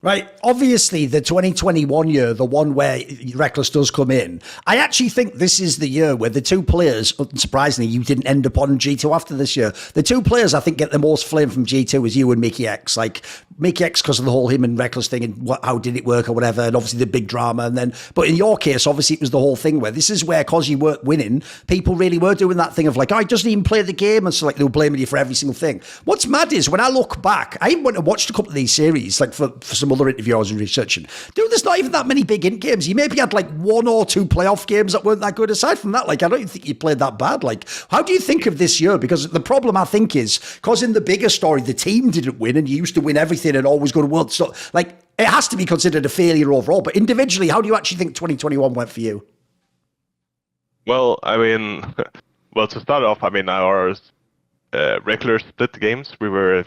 Right. Obviously, the 2021 year, the one where Rekkles does come in, I actually think this is the year where the two players, unsurprisingly, you didn't end up on G2 after this year. The two players I think get the most flame from G2 is you and Mickey X. Like, Mickey X because of the whole him and Rekkles thing and how did it work or whatever, and obviously the big drama. And then, but in your case, obviously it was the whole thing where this is where, because you weren't winning, people really were doing that thing of like, oh, he doesn't even play the game. And so, like, they were blaming you for every single thing. What's mad is when I look back, I even went and watched a couple of these series, like for some other interview I was researching. Dude, there's not even that many big int games. You maybe had like one or two playoff games that weren't that good. Aside from that, like, I don't even think you played that bad. Like, how do you think of this year? Because the problem I think is because in the bigger story, the team didn't win and you used to win everything and always go to world. So, like, it has to be considered a failure overall. But individually, how do you actually think 2021 went for you? Well, I mean, well, to start off, I mean, our regular split games, we were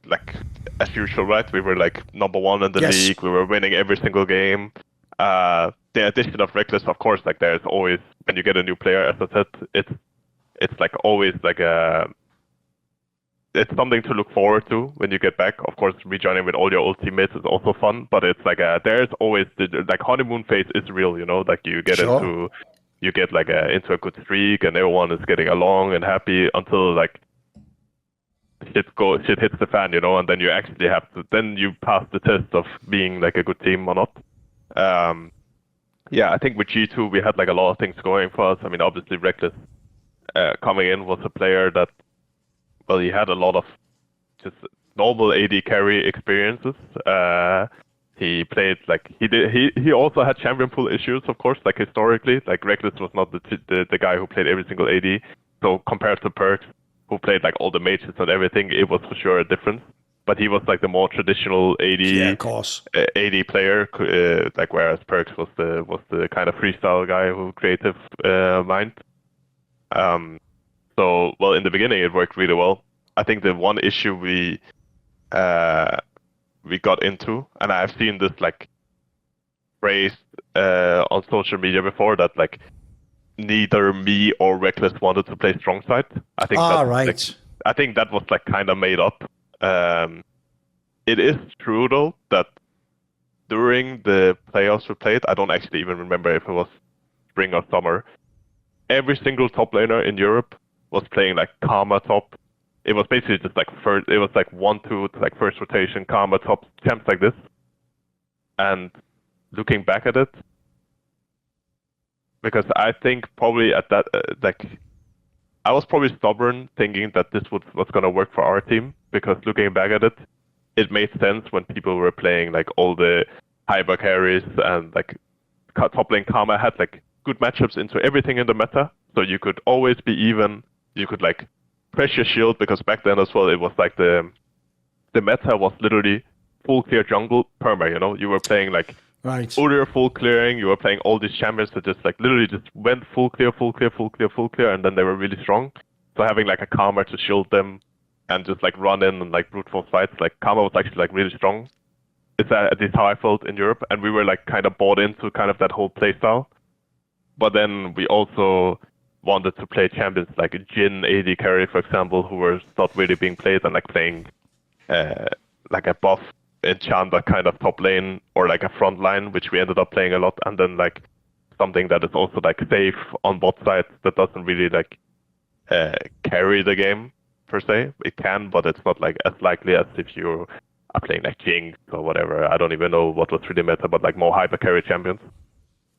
like, as usual, right? We were like number one in the league. We were winning every single game. The addition of Rekkles, of course, like there's always, when you get a new player, as I said, it's like always like it's something to look forward to when you get back. Of course, rejoining with all your old teammates is also fun, but it's like there's always like honeymoon phase is real, you know, like you get into a good streak and everyone is getting along and happy until like shit hits the fan, you know, and then you actually then you pass the test of being like a good team or not. Yeah, I think with G2 we had like a lot of things going for us. I mean, obviously Rekkles coming in was a player that, well, he had a lot of just normal AD carry experiences. He played like he also had champion pool issues, of course, like historically. Like Rekkles was not the guy who played every single AD. So compared to Perks, who played like all the mages and everything, it was for sure a difference. But he was like the more traditional AD player, like whereas Perks was the kind of freestyle guy who creative mind. So well, in the beginning it worked really well. I think the one issue we got into, and I've seen this like phrased on social media before, that like neither me or Rekkles wanted to play strong side. I think I think that was like kind of made up. It is true though that during the playoffs we played, I don't actually even remember if it was spring or summer, every single top laner in Europe was playing like Karma top. It was basically just like it was like 1-2 like first rotation Karma top champs like this. And looking back at it, because I think probably at that like I was probably stubborn thinking that this was gonna work for our team, because looking back at it, it made sense when people were playing like all the hyper carries and like top lane Karma had like good matchups into everything in the meta, so you could always be even. You could like press your shield, because back then as well it was like the meta was literally full clear jungle perma, you know. You were playing like Wunder full clearing, you were playing all these champions that just like literally just went full clear, and then they were really strong. So having like a Karma to shield them and just like run in and like brute force fights, like Karma was actually like really strong. It's at least how I felt in Europe, and we were like kind of bought into kind of that whole playstyle. But then we also wanted to play champions like Jhin AD carry, for example, who were not really being played, and like playing like a buff enchanter kind of top lane, or like a front line, which we ended up playing a lot, and then like something that is also like safe on bot side that doesn't really like carry the game per se. It can, but it's not like as likely as if you are playing like Jinx or whatever. I don't even know what was really meta, but like more hyper carry champions.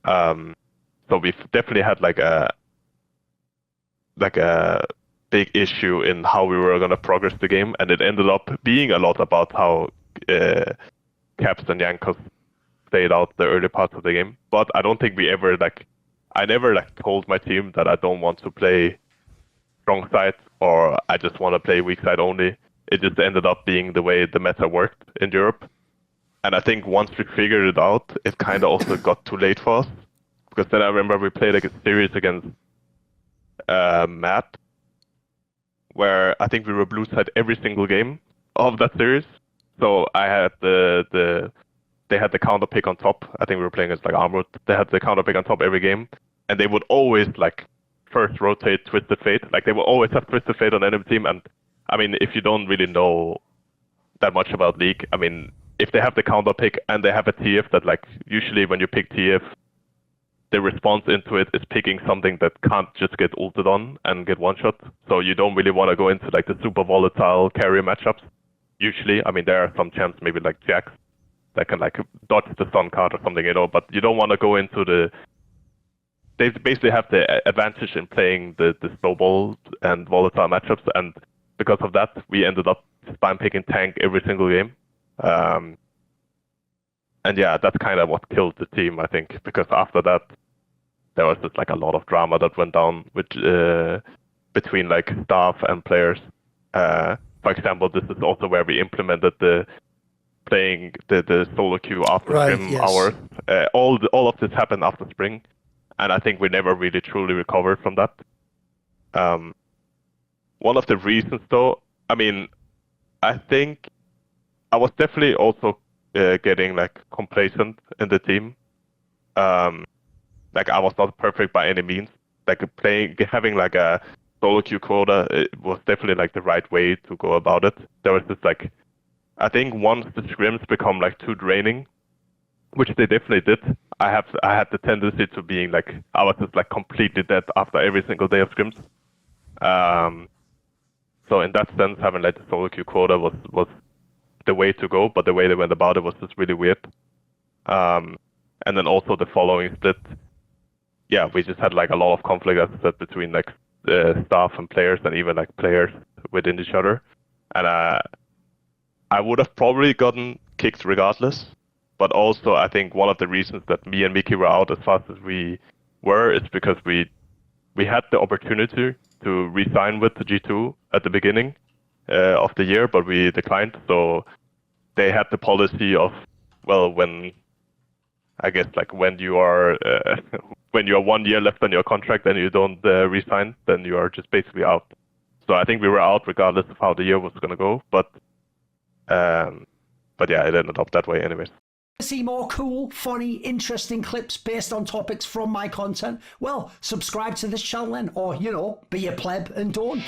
So we've definitely had like a big issue in how we were gonna progress the game, and it ended up being a lot about how Caps and Jankos played out the early parts of the game. But I don't think I never like told my team that I don't want to play strong side or I just want to play weak side only. It just ended up being the way the meta worked in Europe. And I think once we figured it out, it kind of also got too late for us, because then I remember we played like a series against Matt, where I think we were blue side every single game of that series. So I had they had the counter pick on top. I think we were playing as like Armored. They had the counter pick on top every game, and they would always like first rotate Twisted Fate. Like they would always have Twisted Fate on enemy team. And I mean, if you don't really know that much about League, I mean, if they have the counter pick and they have a TF that, like, usually when you pick TF, the response into it is picking something that can't just get ulted on and get one shot. So you don't really want to go into like the super volatile carry matchups. Usually, I mean, there are some champs, maybe like Jax, that can like dodge the stun card or something, but you don't want to go into the. They basically have the advantage in playing the snowball and volatile matchups, and because of that, we ended up spam picking tank every single game. And yeah, that's kind of what killed the team, I think, because after that, there was just like a lot of drama that went down with between like staff and players. For example, this is also where we implemented the playing the solo queue after scrim hours. All of this happened after spring, and I think we never really truly recovered from that. One of the reasons, though, I mean, I think I was definitely also getting like complacent in the team. Like I was not perfect by any means. Like having like a solo queue quota, it was definitely like the right way to go about it. There was this like, I think once the scrims become like too draining, which they definitely did, I had the tendency to being like, I was just like completely dead after every single day of scrims. So in that sense, having like the solo queue quota was the way to go, but the way they went about it was just really weird. And then also the following split, yeah, we just had like a lot of conflict, as I said, between like staff and players, and even like players within each other. And I would have probably gotten kicked regardless. But also, I think one of the reasons that me and Mickey were out as fast as we were is because we had the opportunity to re-sign with the G2 at the beginning of the year, but we declined. So they had the policy of, well, when you are 1 year left on your contract and you don't re-sign, then you are just basically out. So I think we were out regardless of how the year was going to go. But yeah, it ended up that way anyways. See more cool, funny, interesting clips based on topics from my content? Well, subscribe to this channel then, or, be a pleb and don't.